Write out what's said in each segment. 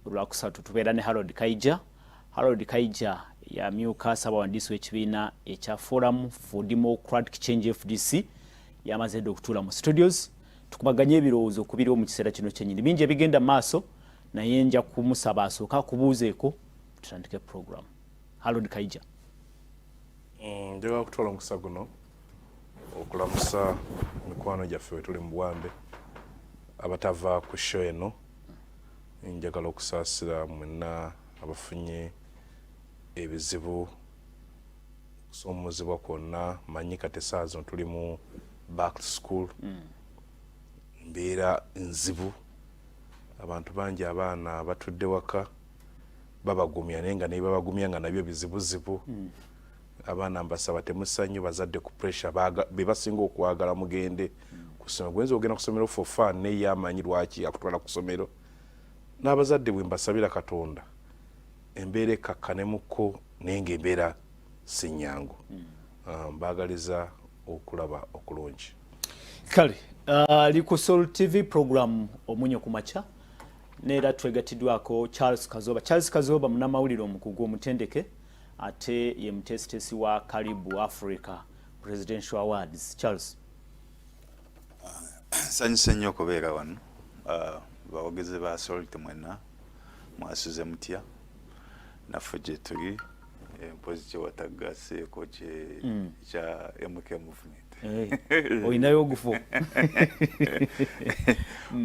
Lwakusatu tubeera ne Harold KAIJA. Harold KAIJA yamyuka Ssaabawandiisi w'ekibiina ekya Forum for Democratic Change FDC yamaze okutuula mu studios tukubaganye ebirowoozo ku biriwo mu kiseera kino kyennyini bingi ebigenda mu maaso naye nja kumusaba asooka akubuuzeeko tutandike program. Harold KAIJA. Njagala kutwala omukisa guno okulamusa mikwano gyaffe we tuli mu Buwambe abatava ku show eno. Njagala okusaasira mwenna abafunye ebizibu okusoomozebwa kwonna. Manyi kati essaawa zino tuli mu back to school, mbeera nzibu, abantu bangi abaana batudde waka babagumya naye nga naye babagumya nga nabyo bizibuzibu. Abaana mbasaba temusanyu bazadde ku pressure be basinga okwagala mugende ku ssomero. Gwenza ogenda ku ssomero for fun naye yamanyi lwaki akutwala ku ssomero. N'abazadde bwe mbasabira Katonda embeera ekkakkanemuko naye ng'embeera si nnyangu. Mbaagaliza okulaba okulungi. Kale liku Soul TV program omunyo ku makya neera twegatiddwako Charles Kazoba. Charles Kazoba munnamawulire omukugu omutendeke ate ye mutesitesi wa Karibu Africa Presidential Awards. Charles. Sanyuse nnyo okubeera wano. Bawogezi ba Soul mwenna mwasuze mutya naffe gye tuli mpozi kye watagaseeko kya MK Movement. Oyinayo ogufo.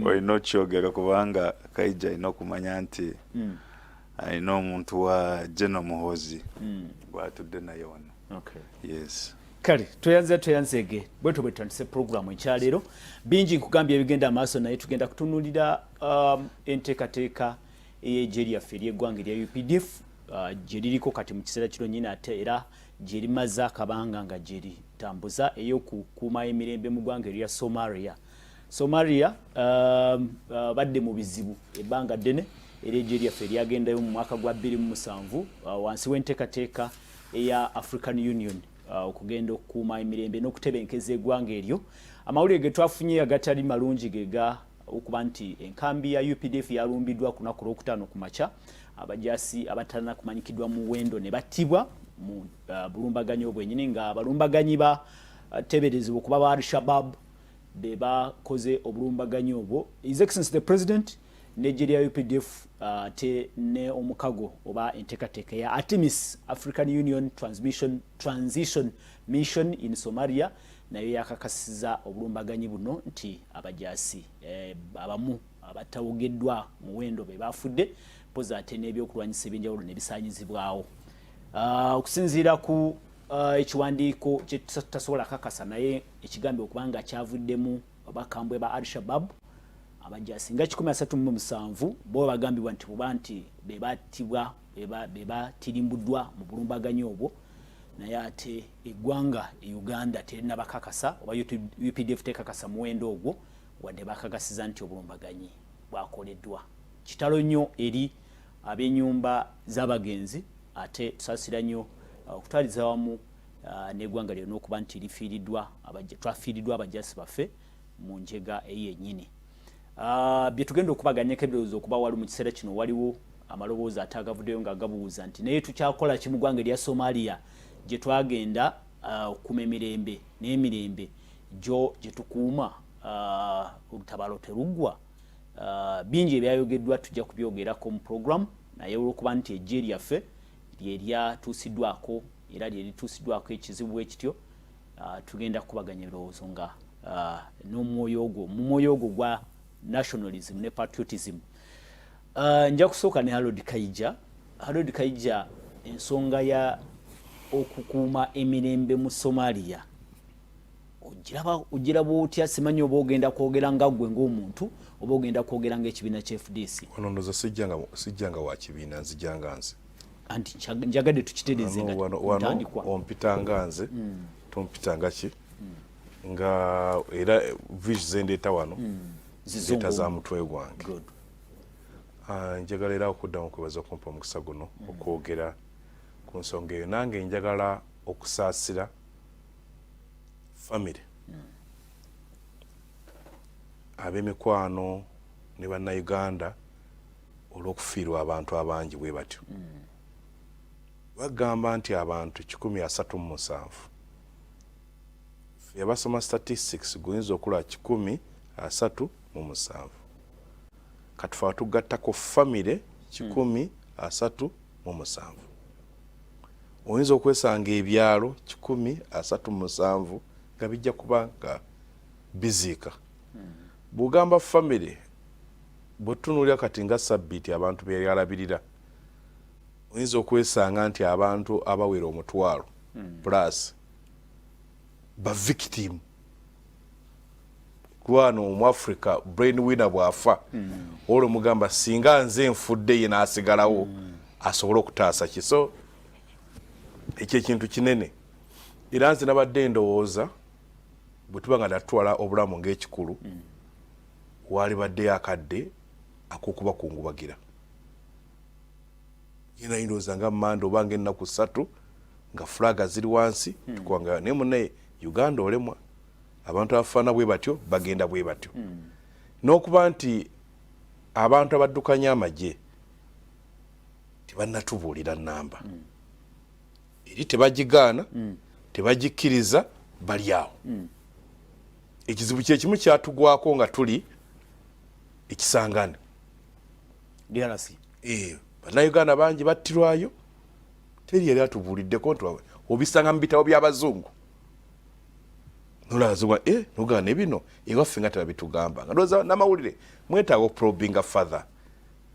Olina okyogera kubanga KAIJA alina okumanya nti alina omuntu wa General Muhoozi gw'atudde naye wano. Yes. Kale tweyanzege bwetu bwetandise programu ekyaleero bingi nkugambye ebigenda amaaso naye tugenda kutunuulira enteekateeka ey'eggye lyaffe ery'eggwanga erya UPDF gye liriko kati mu kiseera kino nnyini ate era gye limaze akabanga nga gye litambuza ey'okukuuma emirembe mu ggwanga erya Somalia badde mu bizibu ebbanga ddene era eggye lyaffe lyagendayo mu mwaka gwa 2007 wansi w'enteekateeka eya African Union okugenda okukuuma emirembe n'okutebenkeza eggwanga eryo. Amawulire ge twafunye agatali malungi gega okuba nti enkambi ya UPDF yalumbiddwa ku lunaku lwokutaano ku makya. Abajaasi abatalina kumanyikiddwa mu wendo ne battibwa mu bulumbaganyi obwennyini nga abalumbaganyi bateeberezebwa okuba ba Al-Shabaab be bakoze obulumbaganyi obwo. His Excellency the President n'eggye lya UPDF te ne omukago oba enteekateeka ya Artemis African Union Transition Mission in Somalia nayo yakakasiza obulumbaganyi buno nti abajaasi abamu abatawogeddwa mu wendo be bafudde pozi ate n'ebyokulwanyisa ebyenjawulo ne bisaanyizibwawo. Okusinziira ku ekiwandiiko kye tasobola kakasa naye ekigambo okubanga kyavuddemu abakambwe ba Al-Shabaab abajaasi nga 137 bo bagambibwa nti buba nti be battibwa be batirimbuddwa mu bulumbaganyi obwo naye ate eggwanga Uganda terina bakakasa oba UPDF tekakasa muwendo ogwo wadde bakakasiza nti obulumbaganyi bwakoleddwa. Kitalo nnyo eri ab'ennyumba z'abagenzi ate tusaasira nnyo okutwaliza wamu n'eggwanga lyo n'okuba nti twafiiriddwa abajaasi baffe mu njega eyennyini. Bye tugenda okubaganyako ebirowoozo okuba wali mu kiseera kino waliwo amaloboozi ate agavuddeyo nga gabuuza nti naye tukyakola ki mu ggwanga erya Somalia gye twagenda okuuma emirembe n'emirembe gyo gye tukuuma olutabaalo teruggwa. Bingi ebyayogeddwa tujja kubyogerako mu program naye olw'okuba nti eggye lyaffe lye lyatuusiddwako era lye lituusiddwako ekizibu ekityo tugenda kukubaganya ebirowoozo nga n'omwoyo ogwo gwa nationalism ne patriotism. Nja kusooka ne Harold KAIJA. Harold KAIJA, ensonga ya okukuuma emirembe mu Somalia ogiraba otya? Simanyi oba ogenda kwogera nga ggwe ng'omuntu oba ogenda kwogera ng'ekibiina kya FDC. Ono ndoza sijjanga wa kibiina nzijjanga nze anti njagadde tukitereeze nga ntandikwa ompita nga nze tompitanga ki nga era vish zendeeta wano zita za mutwe gwange. Njagala era okuddamu okwebaza okumpa omukisa guno okwogera ku nsonga eyo. Nange njagala okusaasira family ab'emikwano ne bannayuganda olw'okufiirwa abantu abangi bwe batyo bagamba nti abantu 137 yabasoma statistics guyinza okulaba 137 katufa tugattako famire 137 oyinza okwesanga ebyalo 137 nga bijja kuba nga biziika bugamba famire bwetunuulira kati nga sabbiiti abantu beyalabirira oyinza okwesanga nti abantu abawera 1,000 plus ba victim kwano mu Africa brain winner bwafa olwo mugamba singa nze nfudde ye n'asigalawo asobola okutaasa kiso ekyo ekintu kinene era nze nabadde ndowooza bwe tuba nga natwala obulamu ng'ekikulu wali badde akadde akokuba kungubagira yena ndowooza nga mmanda oba ng'ennaku 3 nga flaga ziri wansi tukwanga naye munne Uganda olemwa abantu abafaana bwe batyo bagenda bwe batyo n'okuba nti abantu abaddukanya amagye tebannatubuulira nnamba eri tebagigaana tebagikkiriza bali awo ekizibu kyekimu kyatugwako nga tuli ekisangane DRC bannayuganda bangi battirwayo teri yali atubuuliddeko nti obisanga mu bitabo by'abazungu nolazibwa nogana ebino ewaffe nga tebabitugamba nga ndowooza n'amawulire mwetaaga okuprobinga further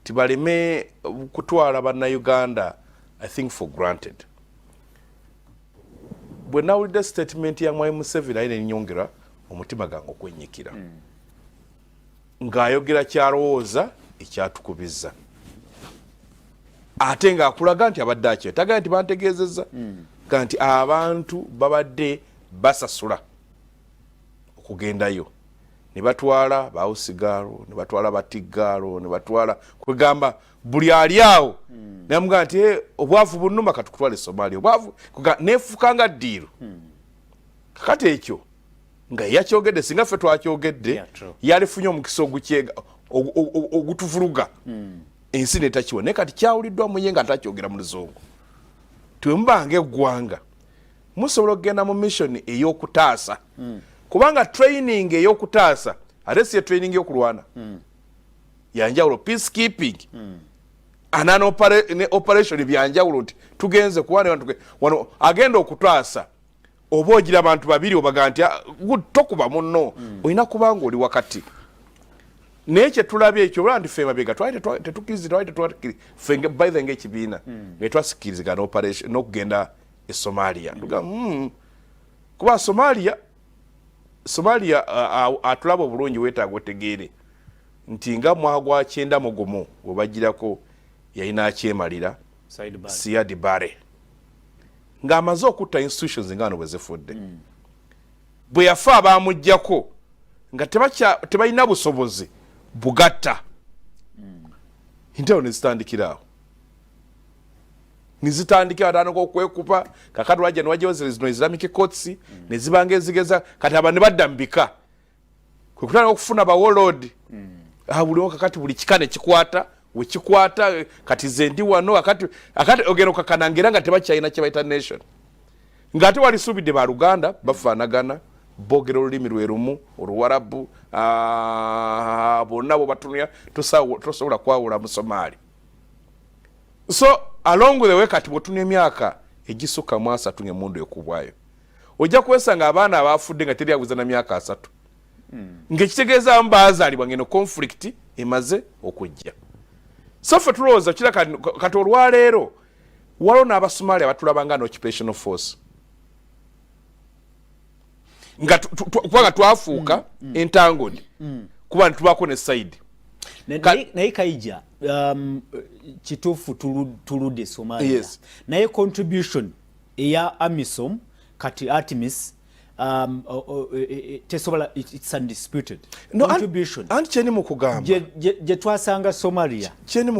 tibaleme kutwala bannayuganda I think for granted bwe nawulidde statement ya Mwai Museveni ayi nenyongera omutima gange okwenyikira ng'ayogera kyalowooza ekyatukubizza ate ng'akulaga nti abadde akyetagala nti bantegeezezza nti abantu babadde basasula okugendayo ne batwala bawusigaalo ne batwala batiggaalo ne batwala kwegamba buli ali awo namugamba nti obwavu bunnuma katukutwala Somalia obwavu neefukanga ddiiro kakati ekyo nga yakyogedde singa ffe twakyogedde yalifunye omukisa ogutuvuluga ensi netakiwa naye kati kyawuliddwa muye nga takyogera mu luzungu twemubanga eggwanga musobola okugenda mu mission ey'okutaasa kubanga training ey'okutaasa ate si ye training y'okulwana yanjawulo peacekeeping ne operation byanjawulo nti tugenze kuwana wano agenda okutaasa oba ogira abantu babiri obaga nti tokuba munno olina kubanga oli wakati naye kyetulabye ekyo olwa nti ffe mabega tetukkirizibwa ffe by the ng'ekibiina nga twasikirizigana operation n'okugenda e Somalia kuba Somalia atulaba obulungi weetaaga otegeere nti nga mwagwa 9 webagirako yalina akyemalira Siad Barre ng'amaze okutta institutions ngano bwe zifudde bwe yafa abamuggyako nga tebalina busobozi bugatta intero nezitandikiraawo nizitandikira atandika okwekupa kakati wajja niwajjawo zino Islamic courts nezibanga ezigeza kati aba ne badda mu bika kwe kutandika okufuna ba warlord buliwo kakati buli kikane kikwata wekikwata kati ze ndi wano akati ogenda okakanangira nga tebakyalina kye bayita nation ng'ate wali suubidde ba Luganda bafaanagana boogera olulimi lwe lumu Oluwarabu bonna bo batunulira tosobola kwawula mu Somalia so along the way kati bwetuna emyaka egisukka mu 3 ng'emundu ekubwayo ojja kwesanga abaana abafudde nga teri abuza na myaka 3 ng'ekitegeeza abamu baazaalibwa ng'eno conflict emaze okujja so ffe tulowooza kira kati olwaleero waliwo n'Abasomali abatulabanga no occupational force nga kubanga twafuuka entangodi kuba ntubako ne side naye KAIJA kituufu tuludde Somalia Yes. naye contribution eya AMISOM kati Artemis tesobola it's undisputed contribution anti kyeni mu kugamba gye twasanga Somalia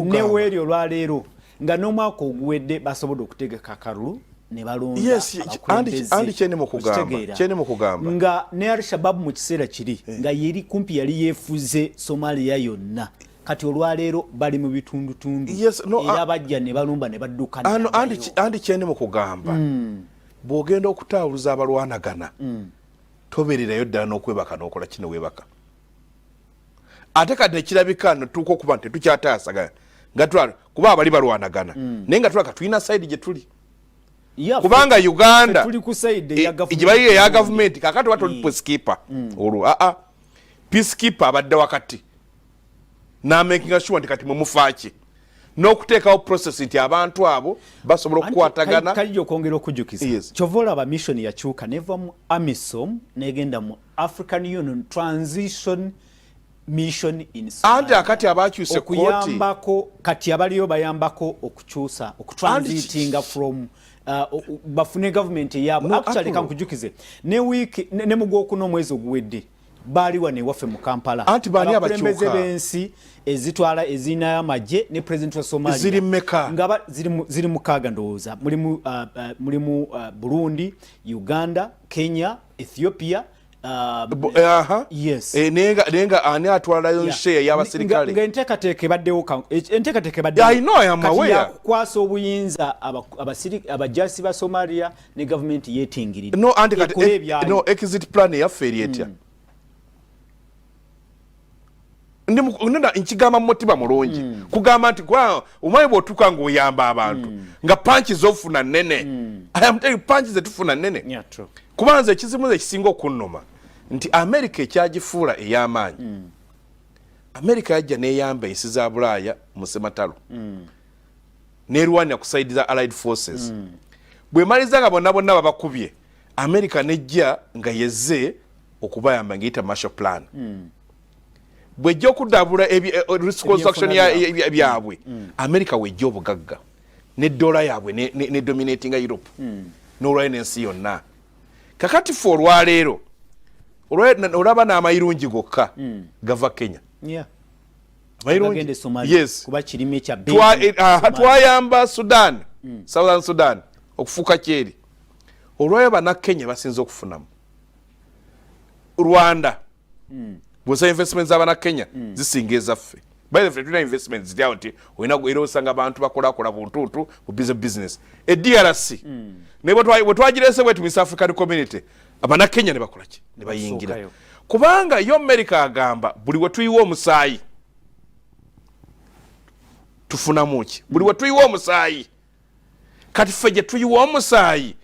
neweeri olwaleero nga n'omwaka oguwedde basobola okutegeka akalulu ne balonda yes andi kyeni mu kugamba nga ne Al-Shabaab mu kiseera kiri nga yeri kumpi yali yeefuze Somalia yonna kati olwaleero bali mu bitundutundu Yes, no, era bajja ne balumba ne badduka andi kyende mu kugamba bw'ogenda okutaawuluza abalwanagana tobererayo ddala n'okwebaka n'okola kino weebaka ate kati nekirabika netuuka okuba nti tetukyataasagana nga kuba abali balwanagana naye nga tulaka tulina sayidi gye tuli kubanga Uganda gye bali eya gavumenti kakati watoli peacekeeper olwo peacekeeper abadde wakati n'amakinga sure nti kati mumufaaki n'okuteekawo process nti abantu abo basobola okukwatagana kalijja okwongera okujjukiza kyova olaba mission yakyuka neva mu AMISOM negenda mu African Union Transition Mission in Somalia anti akati abakyuse okuyambako kati abaliyo bayambako okukyusa okutransitinga from bafune government yabo actually kankujukize ne week ne mugwokuno mwezi oguwedde bali wane waffe mu Kampala anti bani abakyuka bensi ezitwala ezina y'amagye ne president wa Somalia ziri meka ngaba ziri mukaga ndowooza mulimu Burundi, Uganda, Kenya, Ethiopia. Yes. Nenga ani atwalayo share y'abasirikale nga enteekateeka ebaddewo I know I am aware yakukwasa obuyinza abajasi ba Somalia ne government yetingirira no anti no exit plan yaffe eri etya nenda nkigamba mu mutima mulungi kugamba nti omwayi bw'otuuka ng'oyamba abantu nga panchi z'ofuna nnene I am telling panchi zetufuna nnene kubanza ekizimuza ekisinga okunnuma nti America ekyagifuula ey'amaanyi America yajja n'eyamba ensi za Bulaaya mu sematalo n'erwanira ku side za Allied Forces bw'emaliza nga bonna babakubye America nejja nga yezze okubayamba ng'eyita Marshall Plan bwejja okudabula reconstruction byabwe America wejja obugagga ne dola yaabwe ne dominating Europe n'olwayo n'ensi yonna kakati ffe olwaleero olaba n'amayirungi gokka gava Kenya yes twayamba Sudan Southern Sudan okufuuka kyeri olwayo bannakenya basinze okufunamu Rwanda bw'osa investments z'abannakenya zisinga ezaffe by the way tulina investments zityawo nti olina era osanga abantu bakolakola buntuntu mu business DRC ne bwe twagirese bwetu East African Community abannakenya ne bakola ki ne bayingira kubanga yo America agamba buli we tuyiwa omusaayi tufunamu ki buli we tuyiwa omusaayi kati ffe gye tuyiwa omusaayi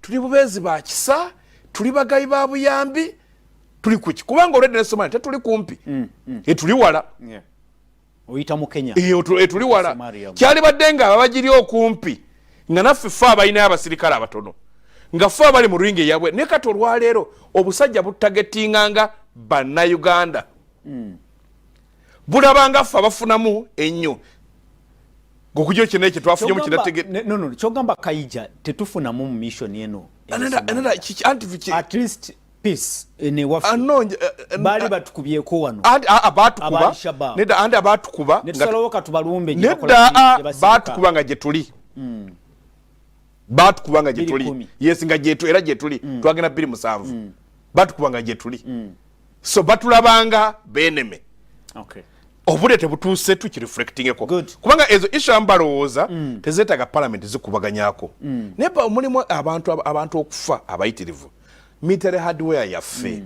tuli bubeezi ba kisa tuli bagayi ba buyambi tuli kuki kubanga olwedde ne Somalia tetuli kumpi tuli wala oyita mu Kenya tuli wala kyali badde nga babagiri okumpi nga naffe ffe abalina abasirikale abatono nga ffe abali mu ringi eyabwe ne kati olwaleero obusajja butagetinganga Bannayuganda bulabanga ffe abafunamu ennyo ng'okujja kino ekyo twafunye mu kinategete kyogamba KAIJA tetufunamu mu mission eno at least peace ne wafu bali batukubyeko wano andi abatukuba netusalawo katubalumbe batukuba nga gye tuli batukuba nga gye tuli yes nga era gye tuli twagenda 27 batukuba nga gye tuli so batulabanga beneme obudde tebutuuse tukireflectingeko kubanga ezo issue ambalowooza tezeetaga parliament zikubaganyako naye mulimu abantu okufa abayitirivu military hardware yaffe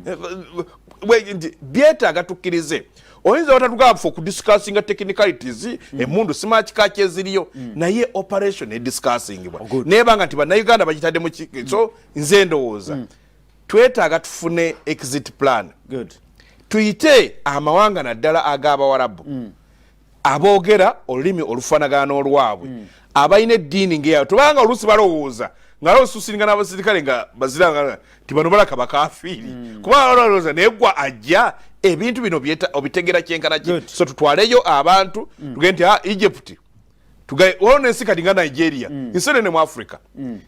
byetaaga tukkirize oyinza batatugamba okudiscussinga technicalities emundu simakikaki eziriyo naye operation ediscussingibwa nebanga nti bannayuganda bagitadde mu so nze ndowooza twetaaga tufune exit plan tuyite amawanga naddala ag'abawarabu aboogera olulimi olufaanagana n'olwabwe abalina eddiini ng'eyaabwe tubanga oluusi balowooza nga losusiringa n'abasirikale nga baziranga nti bano balaka bakafiiri kubanga balowooza naye gwa ajja ebintu bino obitegera kyenkana ki so tutwaleyo abantu tugende nti Egypt olwo ensi kati nga Nigeria nsonene mu Africa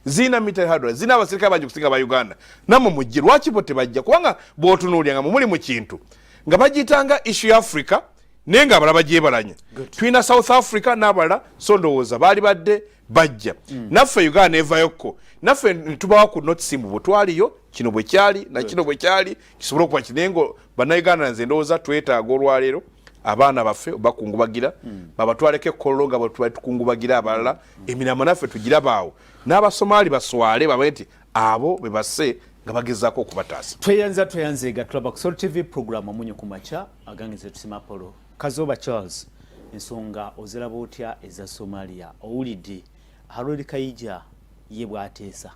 zina military hardware zina abasirikale bangi okusinga ba Uganda nammwe mujje lwaki bo tebajja kubanga bw'otunuulya nga muli mu kintu nga bagiyitanga issue ya Africa naye nga abalala bagyebalanya tulina South Africa n'abalala so ndowooza baali badde bajja naffe Uganda evayokko naffe tubawa ku notisi mu butwaliyo kino bwe kyali na kino bwe kyali kisobola okuba kinengo bannayuganda nze ndowooza twetaaga olwaleero abaana baffe bakungubagira babatwaleko kolonga batukungubagira abalala emiramo naffe tugirabaawo n'Abasomali baswale babe nti abo be basse nga bagezaako okubataasa. tweyanze tulaba ku Soul TV program omunyo ku makya agangize tusima Polo Kazoba Charles ensonga oziraba otya eza Somalia owulidde Harold KAIJA ye bwateesa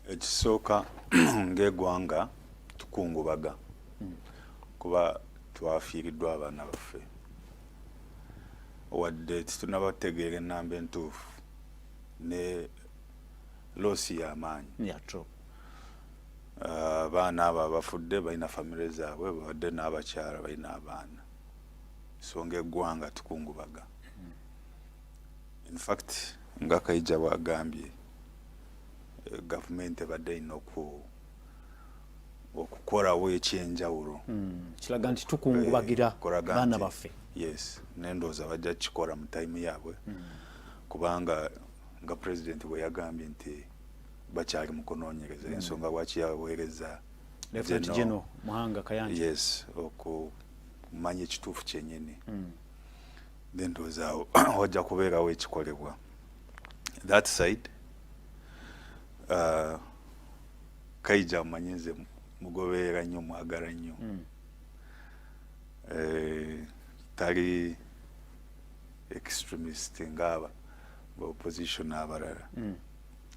ekisooka ng'eggwanga tukungubaga kuba twafiiriddwa abaana baffe wadde tetunabategeera ennamba entuufu ne loosi y'amaanyi abaana abo abafudde balina famire zaabwe bawadde n'abakyala balina abaana so ng'eggwanga tukungubaga in fact nga KAIJA bw'agambye gavumenti ebadde erina okukorawo ekyenjawulo kiraga nti tukungubagira baana baffe. Yes, n'endowooza bajja kukikola mu time yaabwe kubanga nga president bwe yagambye nti bakyali mu kunoonyereza ensonga lwaki yaweereza Lieutenant General Muhanga Kayanja. Yes, okumanya ekituufu kyennyini n'endowooza wajja kubeerawo ekikolebwa that side. KAIJA amanyize mugoberera nnyo mwagala nnyo tali extremist ngaba ba opposition abalala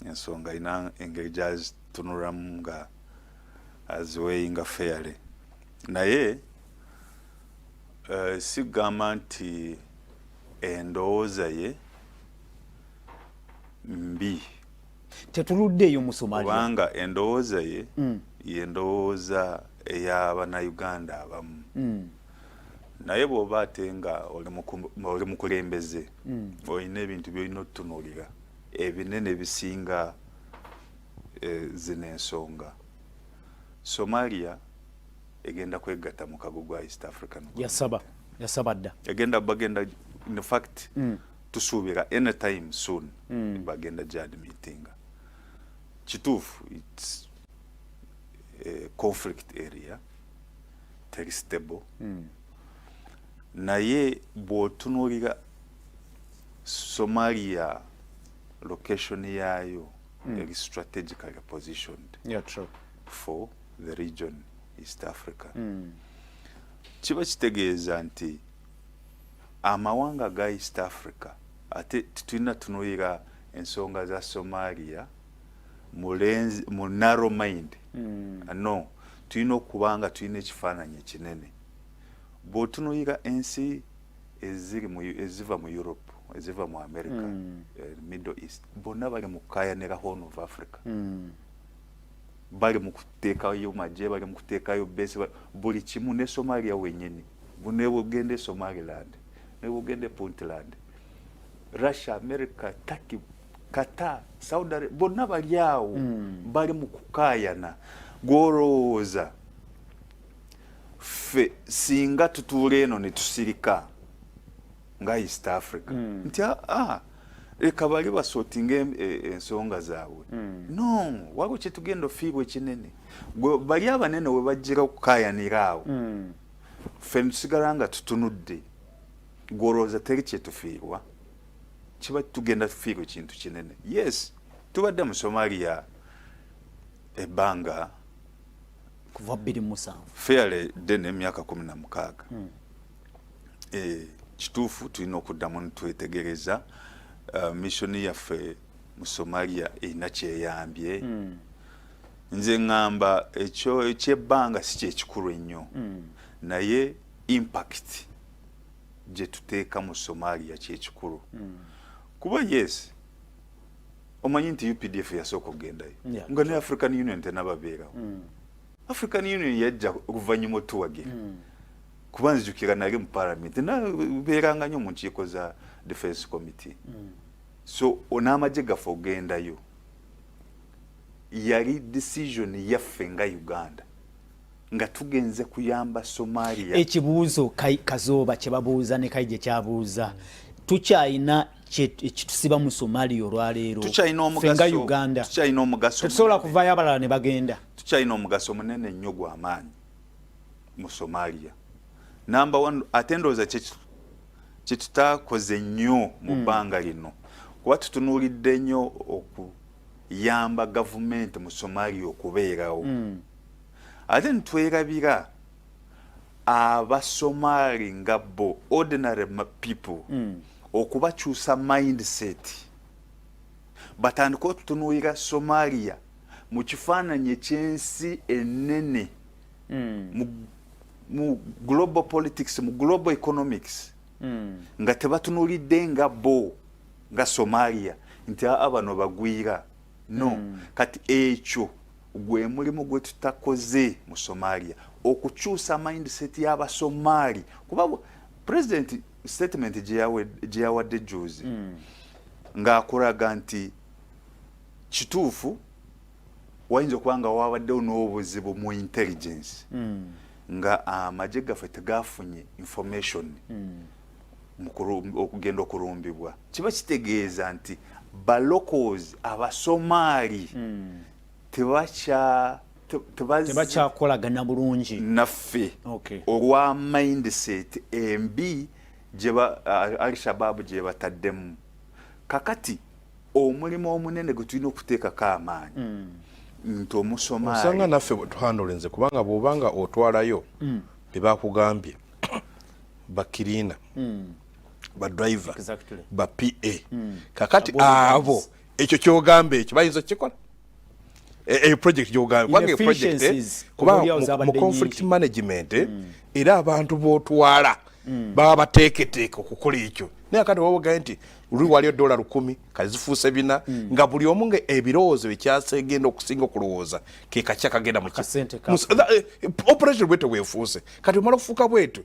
ensonga ina engeri gy'azitunulamu nga aziweyinga fairly naye sigamba nti endowooza ye mbi tetuluddeeyo mu Somalia kubanga endowooza ye yendowooza ey'Abannayuganda abamu naye bw'oba ate nga oli mukulembeze olina ebintu by'olina otutunuulira ebinene bisinga zino ensonga. Somalia egenda kwegatta mu kago gwa East African yasaba dda bagenda in fact tusuubira anytime soon bagenda gy'admittinga. Kituufu it's a conflict area teri stable naye bw'otunuulira Somalia location yaayo eri strategically positioned for the region East Africa. Kiba kitegeeza nti amawanga ga East Africa ate tulina tunuulira ensonga za Somalia mu narrow mind. No, tulina okubanga tulina ekifaananyi ekinene. Bw'otunuulira ensi eziva mu Europe, eziva mu America, Middle East, bonna bali mu kukayanira Horn of Africa. Bali mu kuteekayo magye, bali mu kuteekayo base, buli kimu ne Somalia wennyini. Ne bugende Somaliland, ne bugende Puntland, Russia, America, Turkey, Qatar, Saudi Arabia, bonna bali awo bali mu kukaayana. Gw'olowooza ffe singa tutuula eno ne tusirika nga East Africa nti leka bali basootinga ensonga zaabwe. No, waliwo kye tugenda ofiibwa ekinene. Bali abanene we bajjira okukaayanira awo ffe tusigala nga tutunudde. Gw'olowooza teri kye tufiirwa, kiba tugenda tufiirwa ekintu kinene. Yes, tubadde mu Somalia ebbanga kuva 2007 fairly ddene emyaka 16. Kituufu tulina okuddamu netwetegereza missoni yaffe mu Somalia erina kyeyambye. Nze ngamba ekyo ekyebbanga si kyekikulu ennyo naye impact gye tuteeka mu Somalia kyekikulu. Kuba yes omanyi nti UPDF yasooka okugendayo nga ne African Union tenababeerawo. African Union yajja oluvannyuma otuwage kuba nzijukira nali mu parliament nabeeranga nnyo mu nkiiko za defense committee. So n'amagye gaffe ogendayo yali decision yaffe nga Uganda nga tugenze kuyamba Somalia. Ekibuuzo Kazoba kye babuuza ne KAIJA kyabuuza tukyayina ekitusiba mu Somalia olwaleero fenga Uganda tukyayina omugaso tetusobola kuvaayo abalala ne bagenda. Tukyayina omugaso munene nnyo gw'amaanyi mu Somalia number one atendoza kyetutakoze nnyo mu bbanga lino kuba tutunuulidde nnyo okuyamba gavumenti mu Somalia okubeerawo ate ntwerabira Abasomali nga bo ordinary people okubakyusa mindset batandika okutunuulira Somalia mu kifaananyi ekyensi ennene mu global politics mu global economics nga tebatunuulidde nga bo nga Somalia nti abano bagwira no kati ekyo gwe mulimu gwe tutakoze mu Somalia okukyusa mindset y'Abasomali kuba president statement gye yawadde juzi ng'akulaga nti kituufu wayinza okuba nga wabaddewo n'obuzibu mu intelligence nga amagye gaffe tegafunye information okugenda okulumbibwa kiba kitegeeza nti balocals Abasomali tebakyakolagana bulungi naffe olwa mindset embi Al-Shabaab gye bataddemu kakati omulimu omunene gwe tulina okuteekako amaanyi nti Omusomali osanga naffe tuhandolenze kubanga bw'obanga otwalayo bye bakugambye bakirina ba driver ba PA kakati abo ekyo kyogamba ekyo bayinza kikola project gyogamba kubanga project kuba mu conflict management era abantu b'otwala baba bateeketeeka okukola ekyo naye akati wawogaye nti luli waliyo $10 kazifuuse bina nga buli omu nga ebirowoozo ekyasegenda okusinga okulowooza ke kakya kagenda mu operation bwete weefuuse kati omala okufuuka bwetu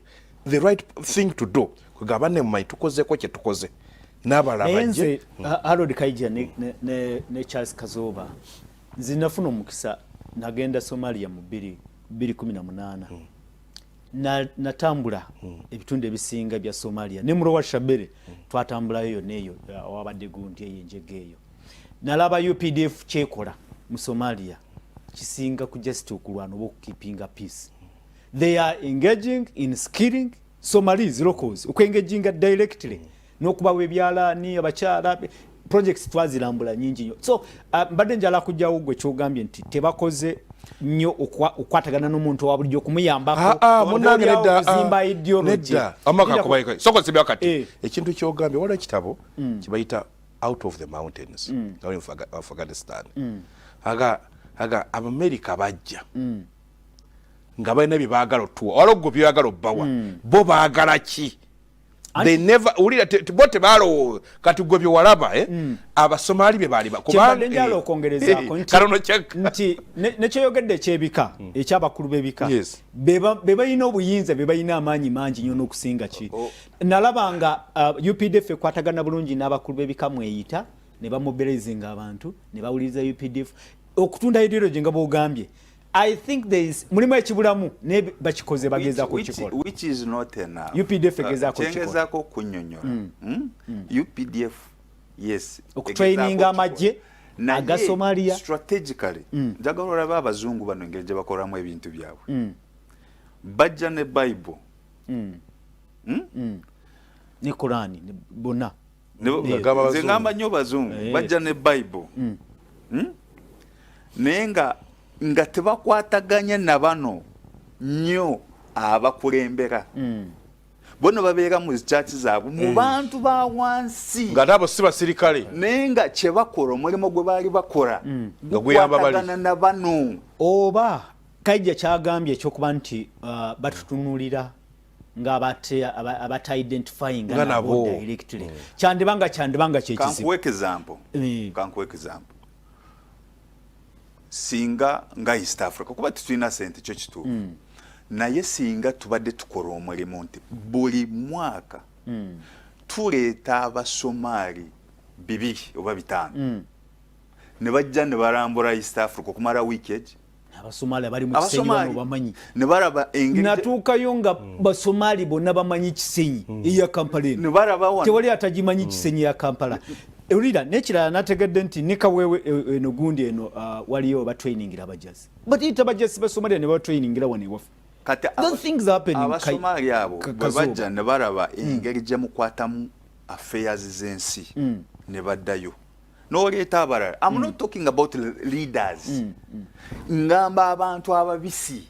the right thing to do kugaba ne mumai tukozeeko kye tukoze n'abalabajje Harold KAIJA ne Charles Kazoba zinafuna omukisa nagenda Somalia mu 2018 natambula ebitundu ebisinga bya Somalia ne mulowa Shabere twatambulayo neyo wabadde gundi eyenjege eyo nalaba UPDF kyekola mu Somalia kisinga ku just okulwana obo keeping peace they are engaging in skilling Somalis locals engaging directly nokubawe byala ni abakyala projects twazirambula nyingi nyo so mbadde njala kujjawo gwe kyogambye nti tebakoze nnyo okwatagana n'omuntu wabulijjo kumuyambako munange zimba ideology amaka kubaika soko sibya kati ekintu kyogambye wala kitabo kibayita out of the mountains in Afghanistan aga America bajja nga balina byebagala otuwa wala gwe byagala obbawa bo baagala ki they never ulira bote balo kati gwe byewalaba Abasomali be bali kubanga njalo okongerezako nti nekyeyogedde ekyebika ekyabakulu b'ebika beba ino obuyinza beba ina amaanyi mangi nnyo n'okusinga ki nalabanga UPDF ekwatagana bulungi n'abakulu b'ebika mweyita ne bamobilizinga abantu ne bawuliriza UPDF okutunda ideology nga bw'ogambye I think there is mulimu ekibulamu ne bakikoze bageza ko kikola which is not enough UPDF egeza ko kikola chengeza ko kunyonyola UPDF yes okutraining amagye aga Somalia strategically njagala baba abazungu bano ngeje bakolamu ebintu byabwe bajja ne Bible ni Qurani ne bona ngamba nyo bazungu bajja ne Bible nenga nga tebakwataganya na bano nnyo abakulembera bono babeera mu church zaabwe mu bantu ba wansi nga nabo si basirikale nenga kye bakola omulimu gwe baali bakola nga guyamba bali na bano oba KAIJA kyagambye ekyokuba nti batutunulira nga abata identifying nga nabo directly kyandibanga kyekizibu kankuwe example singa nga East Africa kuba tutulina sente kyo kituufu naye singa tubadde tukola omulimu nti buli mwaka tuleeta Abasomali 2 oba 5 ne bajja ne barambula East Africa okumala weekend Abasomali bali mu kisenyi bano bamanyi ne baraba engeri natuukayo nga Basomali bonna bamanyi kisenyi eya Kampala ne baraba wano tewali atagimanyi kisenyi ya Kampala Ulida nekira nategedde nti nikawewe eno gundi eno waliyo ba training abajazi but ita abajazi ba Somalia ne ba training ira wane wafu kati those things happen in Somalia abo bajja ne baraba engeri gye mukwatamu affairs zensi ne baddayo no leta abalala. I'm not talking about leaders ngamba abantu ababisi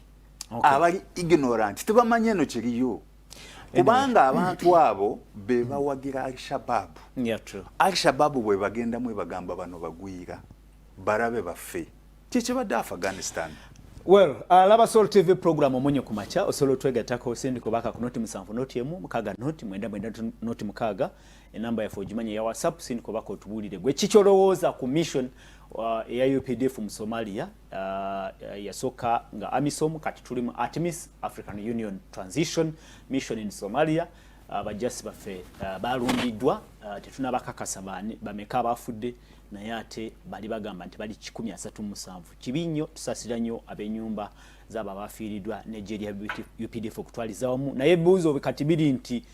abali ignorant tebamanye no kiriyo kubanga abantu abo be bawagira Al-Shabaab. Al-Shabaab bwe bagenda mu bagamba bano bagwira barabe bafe kyekibadde Afghanistan. Well, Laba Soul TV program omonye kumacha osolo twegatako sendiko baka ku noti musanvu noti emu mukaga noti mwenda noti mukaga enamba ya fojimanye ya WhatsApp sindiko baka otubulire gwe kikyolowooza ku mission ya UPDF mu Somalia yasoka nga AMISOM kati tuli mu ATMIS African Union Transition Mission in Somalia. Bajasi bafe balumbiddwa tetunabakakasa bameka abafudde naye ate bali bagamba nti bali 137 kibinyo tusasira nnyo abenyumba zaba abafiiriddwa Nigeria UPDF okutwaliza wamu naye buuzo bikatibiri nti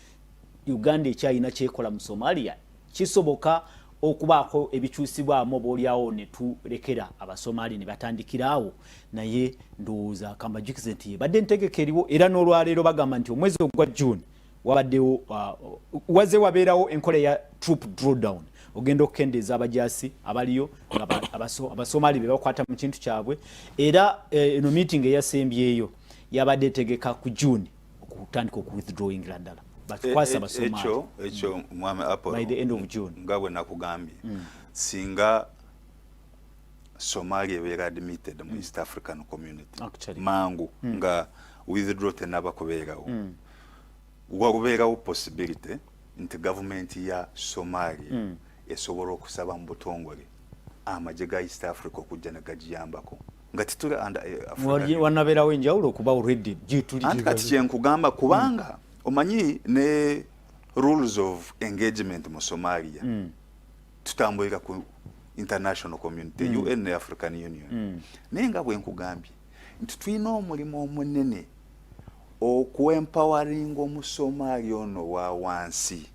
Uganda ekyayina kyekola mu Somalia kisoboka okubaako ebikyusibwamu oboolyawo ne tulekera abasomali ne batandikiraawo naye ndowooza kambajukize nti badde ntegeka eriwo era n'olwaleero bagamba nti omwezi ogwa June wabaddewo waze wabeerawo enkola ya troop drawdown ogenda okukendeza abajasi abaliyo abasomali be bakwata mu kintu kyabwe era eno meeting eyasembyeyo yabadde tegeka ku June okutandika oku withdrawing ladala bakwasa abasomali ekyo mwame Apollo by the end of June ngabwe nakugambye singa Somalia beera admitted mu East African Community mangu nga withdraw tenaba kubeerawo wakubeerawo possibility nti government ya Somalia esobola okusaba mu butongole amagye ga East Africa okujja ne gagiyambako nga titule wanabeerawo enjawulo okuba already gituli kati kyenkugamba kubanga omanyi ne rules of engagement mu Somalia tutambulira ku international community UN ne African Union naye nga bwe nkugambye nti tulina omulimu omunene okuempowering omusomaali ono wa wansi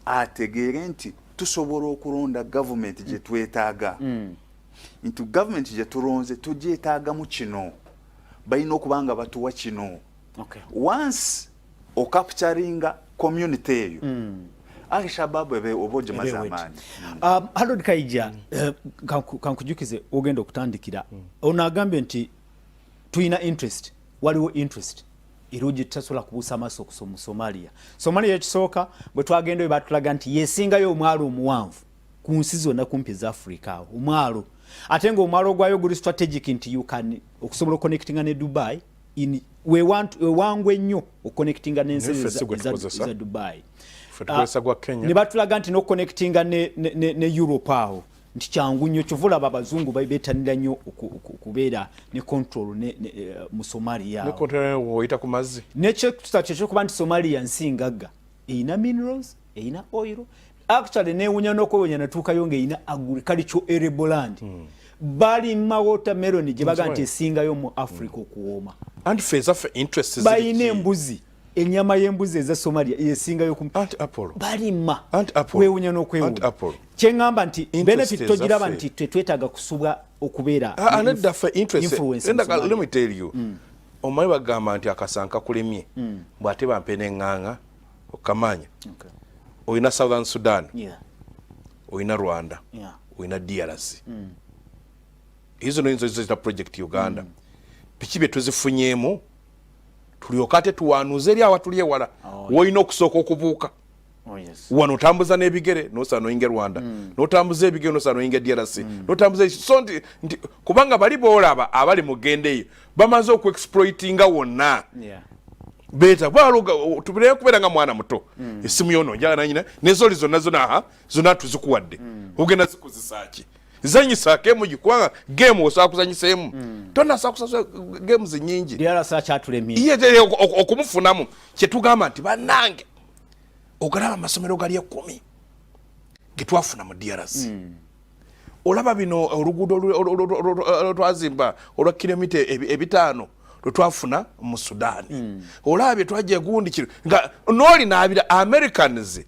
ategeere nti tusobola okulonda government gye twetaaga nti government gye tulonze tugyetaaga mu kino balina okubanga batuwa kino once ocapturinga community eyo Al-Shabaab oboje mazamani Harold Kaija kankujukize ogenda okutandikira onagambye nti tuina interest waliwo interest iruji tasola kubusa amaso ku Somalia ekisooka bwe twagenda batulaga nti yesingayo omwalo omuwanvu ku nsi zonna kumpi za Africa omwalo ate nga omwalo gwayo guli strategic nti you can okusobola connectinga ne Dubai we wangwe nnyo oconnectinga n'ensi za Dubai ne batulaga nti no connectinga ne Europe aho nti kyangu nnyo kivula abazungu betanira nnyo okubeera ne control mu Somalia ne control woyita ku mazzi nekyo tutachyo kuba nti Somalia nsingaga eina minerals eina oil actually newunya nokuwonya natukayo ngeina agricultural arable land bali ma watermelon gye baga nti esingayo mu Africa okuwoma and phase of interest bayine embuzi enyama y'embuzi eza Somalia yesingayo ku Apollo bali ma wewunya nokwewunya kyengamba nti benefit togiraba nti twetaaga kusubwa okubeera another for interest let me tell you omayi bagamba nti akasanka kulemye bwate bampene nganga okamanya oyina Southern Sudan oyina Rwanda oyina DRC hizo nizo zita project Uganda pichibe tuzifunyemo tuliokate tuwanuze eri awatuliye wala woyina okusooka okubuuka wano tambuza n'ebigere nosano inge Rwanda notambuza ebigere nosano inge DRC notambuza so nti kubanga bali boolaba abali mugendeyo bamaze okuexploitinga wonna beta baluga tubireye kubeera nga mwana muto esimu yono njala nyina nezoli zonna tuzikuwadde ogenda zikuzisaki zanyisa kemu gikwa game osakuzanyisemu tonna sakusa game zinyingi diara sacha atulemi iye okumufunamu kyetugamba nti banange ogalaba amasomero gali 10 gitwafuna mu DRC olaba bino oluguudo twazimba olwa kilomita 5 lwetwafuna mu Sudani olabye twajja gundi kiro nga noli naabira Americans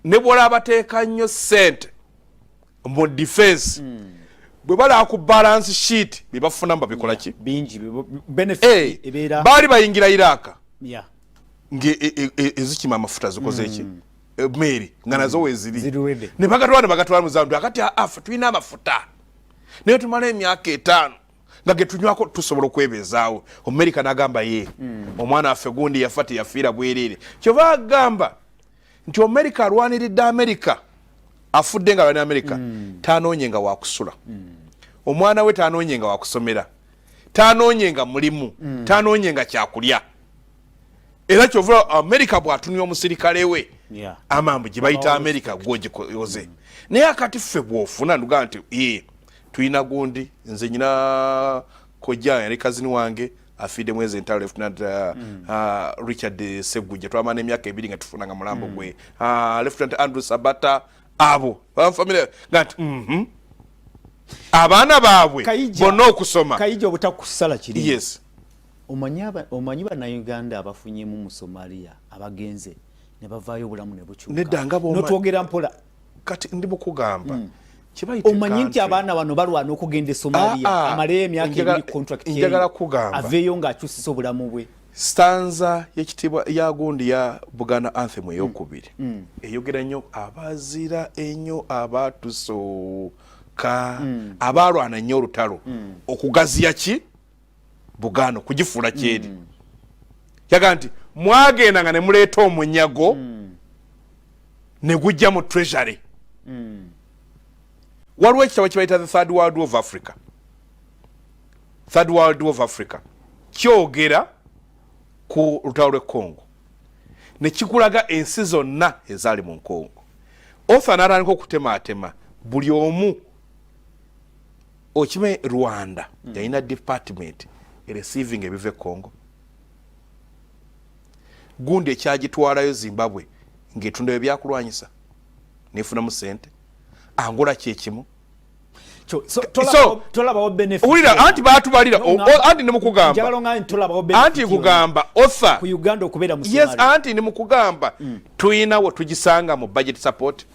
ne bola abateeka nnyo sente mu defense bwe bala ku balance sheet bibafuna mba bikola ki bingi benefit ebera bali bayingira Iraq yeah nge ezikima amafuta zikoze eki meri nganazo weziri ne bagatwala muzandu akati afa tuina amafuta ne tumala emyaka 5 nga getunywako tusobola okwebezaawo America nagamba ye omwana affe gundi yafati yafira bwerere kyova agamba nti America alwaniridde America afudde nga bana America tanonyenga wakusula omwana we tanonyenga wakusomera tanonyenga mulimu tanonyenga kyakulya era kyova America bwatunywa omusirikale we amambu gibayita America gwoje naye akati ffe bwofuna nduga nti ye tuina gundi nze nyina kojja yali kazini wange afide mwezi ntalo Lieutenant Richard Seguje twamana emyaka 2 nga tufuna nga mulambo gwe Lieutenant Andrew Sabata abo family that abana baabwe bonna okusoma KAIJA obutakusala kiri yes omanyi bana Uganda abafunyemu mu Somalia abagenze ne bavaayo obulamu ne bukyuka nedanga bo notwogera mpola kati ndi mukugamba omanyi nti abaana bano balwana okugenda Somalia amale emyaka 2 contract njagala kugamba aveyo nga akyusisa obulamu bwe stanza y'ekitibwa ya gundi ya Buganda Anthem eyokubiri eyogera nnyo abazira ennyo abatusooka abalwana nnyo olutalo okugaziya ki Buganda kugifuula kyeri yaga nti mwagenda nga ne muleeta omunyago ne gujja mu treasury waliwo ekitabo kibayita the Third World War of Africa Third World War of Africa kyogera ku lutalo lw'e Congo ne kikulaga ensi zonna ezaali mu Congo author n'atandika okutemaatema buli omu okime Rwanda yalina department receiving ebive Congo gundi ekyagitwalayo Zimbabwe ng'etunda ebyakulwanyisa nefunamu sente Angola kyekimu tolabawo benefit ulira anti batubalira anti nemukugamba anti kugamba author ku Uganda okubeera mu Somalia yes anti nemukugamba tuina wo tugisanga mu budget support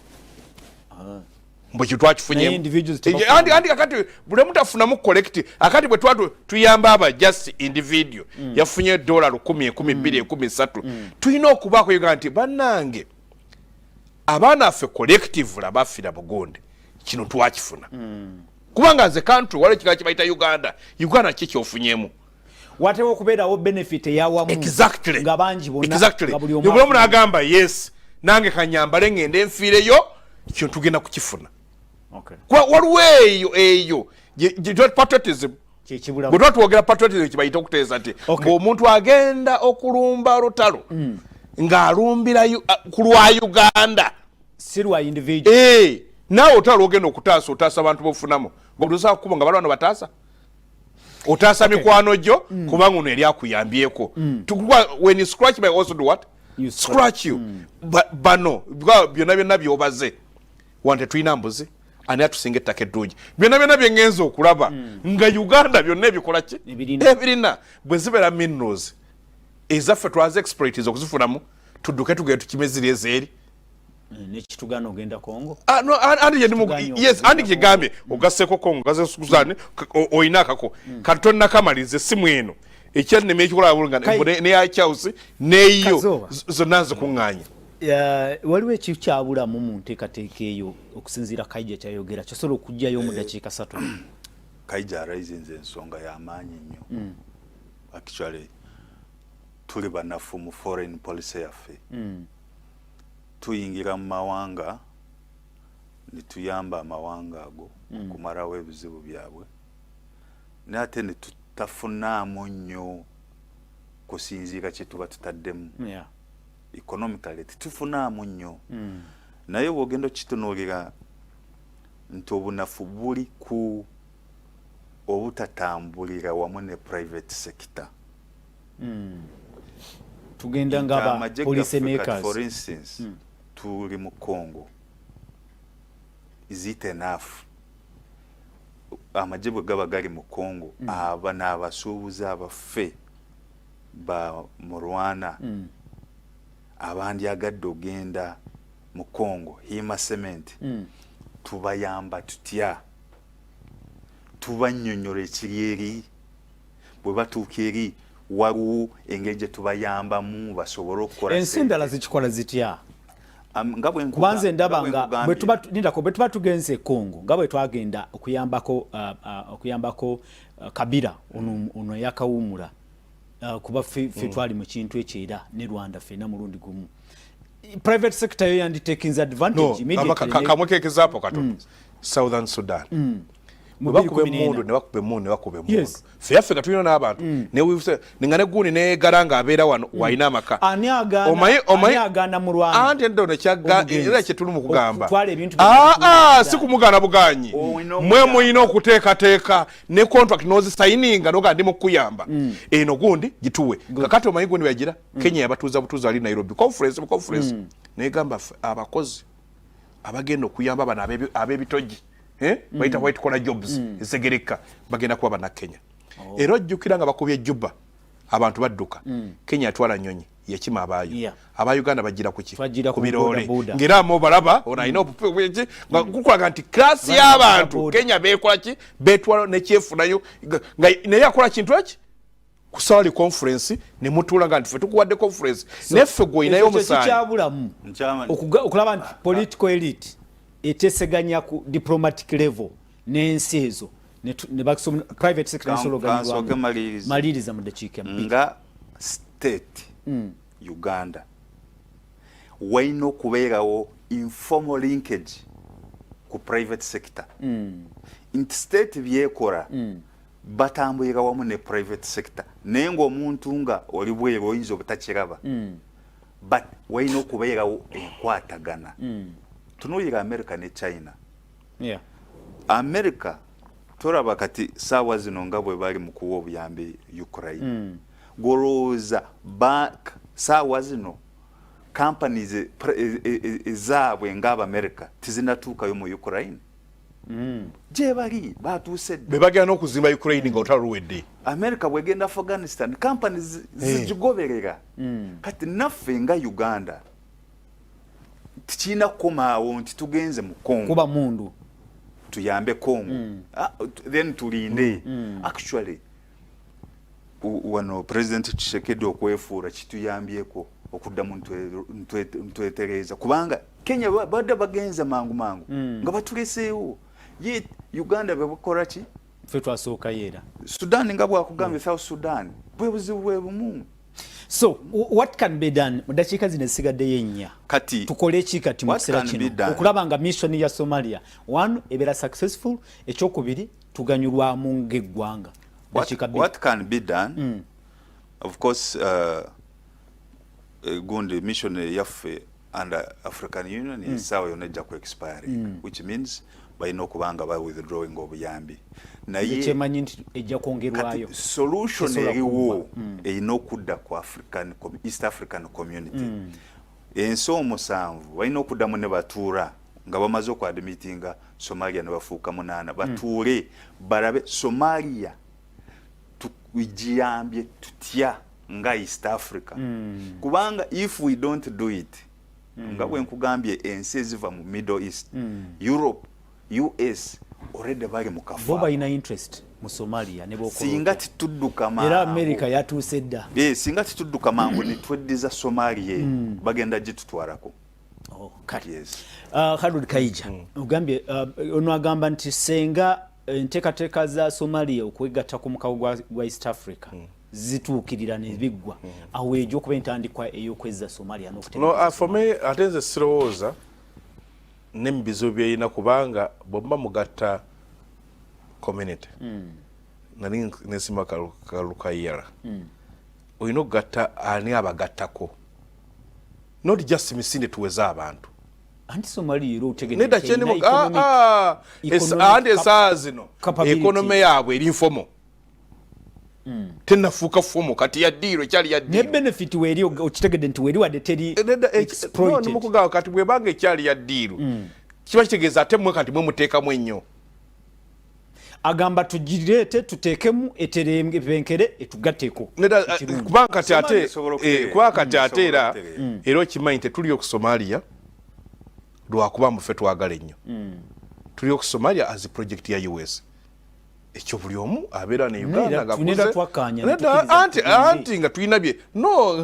mbochi twakifunye anti akati bule mutafuna mu collect akati bwe twatu tuyamba aba just individual yafunye $10 10 12 13 tuina okuba ku Uganda bannange abaana affe collective labafira Bugonde kino twakifuna kubanga ze country wale kika kibaita Uganda kiki ofunyemu watewo kubeerawo benefit eyawamu exactly nga bangi bonna exactly yobula mun agamba yes nange kanyambale ngende enfireyo kyo tugenda kukifuna okay kwa waliwo eyo patriotism kyekibula bwe twogera patriotism kibayita okuteesa nti ng'omuntu agenda okulumba olutalo ng'alumbira ku lwa Uganda si lwa individual naawe otalo ogenda okutaasa otaasa abantu bofunamu ngobutuusa kuba nga balwana bataasa otaasa mikwano gyo kubanga ono eri akuyambyeko when you scratch by also do what you scratch you bano byonna byonna byobaze wante tulina mbuzi ani atusinga ettaka eddungi byonna byonna byengenza okulaba nga Uganda byonna ebikola ki ebirina bwe zibeera minerals ezaffe twaze exploities okuzifunamu tudduke tugende tukimeziri ezeeri nekitugana ogenda Congo no yes andi kigambye ogaseko Congo gazesukuzane oyina akako katonna kamalize simu eno ekyanneme ekikola bulunga ne ya Chelsea neyo zonna zikuŋŋaanya waliwo ekikyabula mu nteekateeka eyo okusinziira KAIJA kyayogera kyosobola okujjayo mu dakiika 3 KAIJA araisinze ensonga y'amaanyi nnyo actually tuli banafu mu foreign policy yaffe tuyingira mu mawanga nituyamba amawanga ago kumarawo ebizibu byabwe naye ate netutafunaamu nnyo kusinziira kye tuba tutaddemu economically titufunaamu nnyo naye bw'ogenda okitunuulira nti obunafu buli ku obutatambulira wamu ne private sector tugenda ngaba police makers for instance tuli mu Congo is it enough amajje gaba gali mu Congo aba n'abasuubuzi abaffe ba mu Rwanda abandi agadde ogenda mu Congo hima cement tubayamba tutya tubanyonyole ekiri bwe batuuka eri waliwo engeri gye tubayambamu basobole okukola ensi endala zikikola zitya kubanze ndaba nga bwe tuba tugenze Congo nga bwe twagenda okuyambako Kabila ono yakawumula kuba fe twali mu kintu ekyo era ne Rwanda fena mulundi gumu private sector yo yanditaking advantage immediately kamwe kekezapo katono Southern Sudan bakube mundu ne bakube mundu fe Africa tulina n'abantu ne wifuse ningane guni ne garanga abera wano waina amaka ani agana mu Rwanda andi ndo ne kyaga era kye tuli mu kugamba siku mugana buganyi mwe muyina okuteeka ne contract nozi signing noga ndi mu kuyamba eno gundi gituwe kakati omanyi guni bagira Kenya yabatuza butuza ali Nairobi conference ne gamba abakozi abagenda okuyamba bana abebitoji baita white collar jobs esegereka bagenda kuba bana Kenya era ojjukira nga bakubye Juba abantu badduka Kenya atwala nyonyi yakima abayo aba Uganda bagira kuki kubirole ngira amo balaba ona ino bupweje ngakukwaga nti class y'abantu Kenya bekola ki betwala ne chef nayo ne yakola kintu eki kusali conference ne mutula nga ntife tukuwadde conference neffe gwe inayo musali kyabulamu okulaba nti political elite eteseganya ku diplomatic level n'ensi ezo ne bakusoma private sector n'sologanywa maliriza mu dakiika nga state Uganda waino okubeerawo informal linkage ku private sector inti state byekora batambulira wamu ne private sector naye ng'omuntu nga oli bweru oyinza obutakiraba but waino okubeerawo enkwatagana tunuulira America ne China America toraba kati saawa zino nga bwe bali mu kuwa obuyambi Ukraine golooza back saawa zino companies ezaabwe ng'aba America tizinatuukayo mu Ukraine gye bali batuuse be bagenda okuzimba Ukraine nga otaluwedde America bwegenda Afghanistan companies zigigoberera kati naffe nga Uganda tichina komaawo nti tugenze mu Congo kuba mundu tuyambe Congo then tulinde actually wano President Tshisekedi okwefuura kituyambyeko okudda mu ntwetereza kubanga Kenya badde bagenza mangu nga batuleseewo ye Uganda bebukola ki fe twasooka yera Sudan nga bwakugambye South Sudan bwe buzibu bwe bumu. So what can be done mudakiika zino esigadde yennya kati tukole eki kati mu kiseera kino okulaba nga mission ya Somalia one ebeera successful ekyokubiri tuganyulwamu ng'eggwanga what can be done of course gundi mission yaffe under African Union esaawa yonna ejja ku expire which means balina okubanga ba withdrawing obuyambi naye kyemanyi nti ejja kwongerwayo solution eriwo erina okudda ku East African community ensi omusanvu balina okuddamu ne batuula nga bamaze okwadmitinga Somalia ne bafuuka 8 batuule balabe Somalia tugiyambye tutya nga East Africa kubanga if we don't do it nga bwe nkugambye ensi eziva mu Middle East Europe US already bali mu kafa boba ina interest mu Somalia ne boko singa titudduka mangu era America yatuuse dda singa titudduka mangu ne tweddiza Somalia bagenda gitutwalako yes Harold Kaija ugambye ono agamba nti senga enteekateeka za Somalia okwegatta ku mukago gwa East Africa zituukirira ne biggwa awo ejo okuba entandikwa ey'okwezza Somalia no for me atenze sirowooza n'embizo byeyina kubanga bw'oba mugatta community nali nesima kalukayala olina okugatta ani abagattako not just misinde tuweza abantu anti Somalia ero utegeeza andi esaawa zino ekonome yaabwe eri nfomo tenafuuka fomo kati ya ddiiro ekyali ya ddiiro ne benefit weri okitegedde nti weri wadde teri exploited nimukugamba kati bwebanga ekyali ya ddiiro kiba kitegeeza ate mmwe kati mwe muteekamu ennyo agamba tugireete tuteekemu eterebenkere etugatteeko kubanga kati ate era okimanyi tetuli oku Somalia lwakuba muffe twagala ennyo tuli oku Somalia as project ya US ekyo buli omu abeera ne Uganda anti nga tulina bye no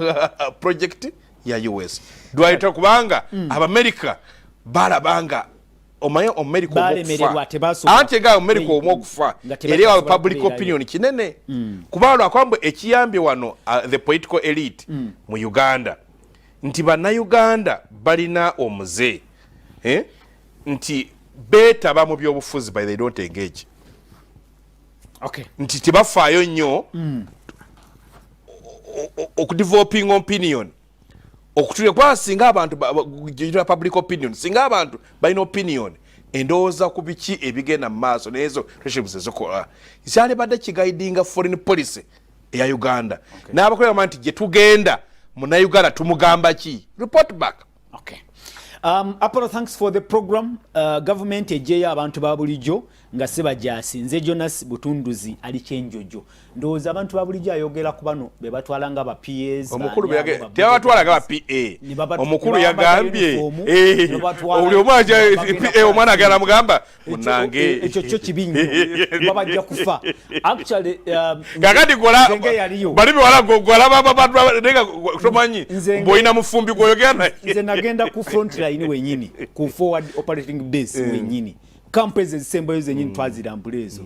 project ya US dwaita kubanga Abamerica balabanga omaye America okufa anti nga America okufa era public opinion kinene kubanga akwambe ekiyambye wano the political elite mu Uganda nti Bannayuganda balina omuze nti betaba mu byobufuzi by they don't engage. Okay. Nti tebafaayo nnyo okudeveloping opinion okutulira kwa singa abantu public opinion singa abantu balina opinion endowooza ku biki ebigenda mu maaso n'ezo relationships ezokola isyali badde kigaidinga foreign policy eya Uganda n'abakolera nti gye tugenda Munnayuganda tumugamba ki report back. Okay. Apollo, thanks for the program. Government ejeya abantu ba bulijjo nga sebajasi nze Jonas Butunduzi ali kyenjojo ndoza abantu ba bulijjo ayogera ku bano be batwalanga ba PAs omukulu yage tebatwalaga ba PA omukulu yagambye oli omwaje PA omwana agala mugamba munange ekyo kyo kibinyo babajja kufa actually gagadi gola bali wala gola baba ndega kutomanyi boina mufumbi goyogera naye nze nagenda ku front line wenyini ku forward operating base wenyini campus ezisembo zenyini twazirambula ezo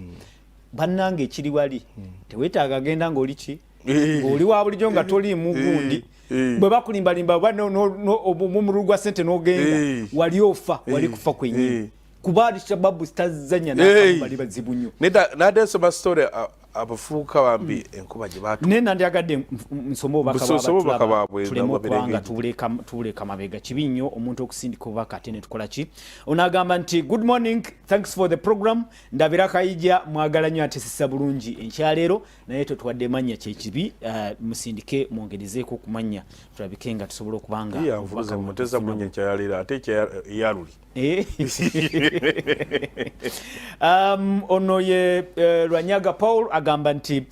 bannange ekiri wali tewetaaga agenda ng'oli ki ng'oli wa bulijjo nga toli mu gundi bwe bakulimbalimba omumululu gwa ssente n'ogenda wali ofa wali kufa kwenyini kuba Al-Shabaab zitazanya bali bazibu nnyo nadde nsoma story abafuuka bambi enkuba gye baatu nena ndyagadde nsoma obubaka baabwe tulemu kubanga tubuleka mabega kibi nnyo omuntu okusindika obubaka ate ne tukola ki onagamba nti good morning, thanks for the program, ndabira KAIJA mwagala nnyo ate sissa bulungi enkyaleero naye tetwadde manya kyekibi musindike mwongerizeeko okumanya tulabike nga tusobola okubanga muteza bulungi enkyaleero ate ekyaluli ono ye Lwanyaga Paul agamba nti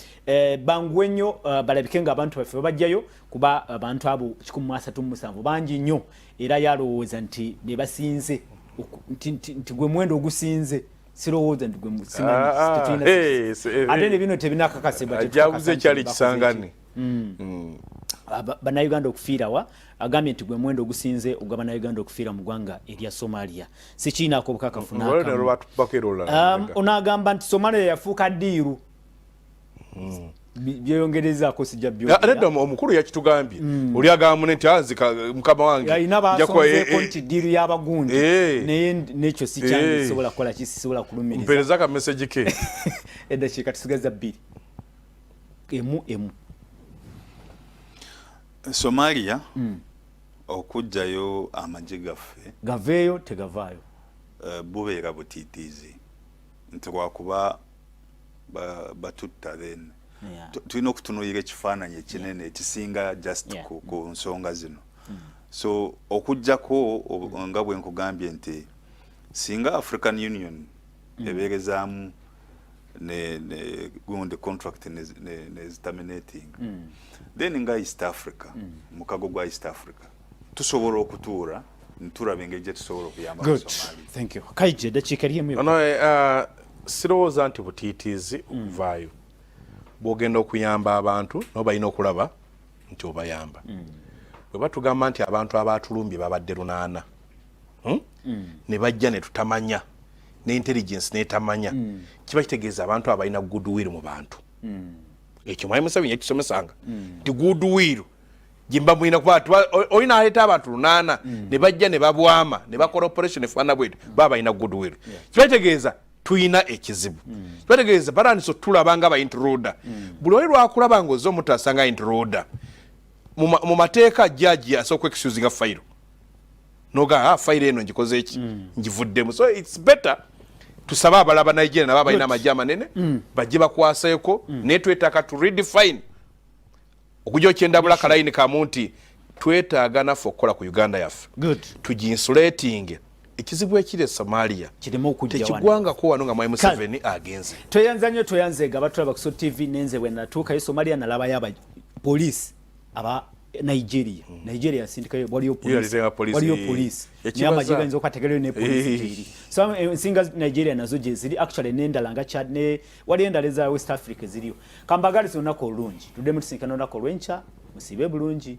bangwenyo balabike nga abantu baffe babajjayo kuba abantu abo 137 bangi nnyo era yalowooza nti be basinze nti gwe mwendo ogusinze sirowooza nti gwe simanyi ate ne bino tebinakakasibwa ajabuze kyali kisangani Bannayuganda okufiira wa agambye nti gwe mwendo ogusinze ogwa Bannayuganda okufiira mu ggwanga erya Somalia sikiinaako obukakafu onagamba nti Somalia yafuuka ddiiru byeyongerezaako sijja byonedda omukulu yakitugambye oli agamba nti anzika mukama wange alina basonzeeko nti ddiiru y'abagundi naye n'ekyo sikyange sisobola kukola kisisobola kulumiriza mpereza ka message ke eddakiika tusigaza 2 emu Somalia okujjayo amagye gaffe gaveeyo tegavaayo bubeera butiitiizi nti lwakuba batutta then tulina okutunuulira ekifaananyi ekinene ekisinga just ku nsonga zino so okujjako nga bwe nkugambye nti singa African Union ebeerezaamu gundi contract neziterminating then nga East Africa mukago gwa East Africa tusobola okutuura ntulaba engeri gye tusobola okuyamba Somalia. Thank you. KAIJA dakiika lyemu sirowooza nti butiitiizi okuvaayo bw'ogenda okuyamba abantu nabo balina okulaba nti obayamba bwe batugamba nti abantu abaatulumbye babadde 8 ne bajja ne tutamanya ne intelligence netamanya kiba kitegeeza abantu abalina goodwill mu bantu ekyo mwayi Museveni yakisomesanga nti goodwill jimba mwina kuba olina aleta abantu 8 ne bajja ne babwama ne bakola operation efana bwetu baba ina goodwill kiba kitegeeza tuyina ekizibu kiba kitegeeza balaniso tulabanga ba intruder buli oli lwakulaba ngozo omuntu asanga intruder mu mateeka judge asooka excusing file noga file eno njikoze eki njivuddemu so it's better tusaba abalaba Nigeria nabo balina amajja manene bajje bakwaseeko ne twetaka to redefine okujja okyenda bulaka line kamunti twetaaga naffe okukola ku Uganda yaffe tuginsulating ekizibu ekiri Somalia tekigwanga ko wano nga mwayi Museveni agenze toyanza nnyo batulaba ku TV nenze bwe natuuka Somalia nalaba yaba police aba Nigeria sindikayo waliyo police nyama jiga nzo kategere ne police jiri so singa Nigeria nazo je ziri actually nendala nga Chad ne wali endala za West Africa ziriyo kambagali sonako olungi tudemu tusinkana onako lwencha musibe bulungi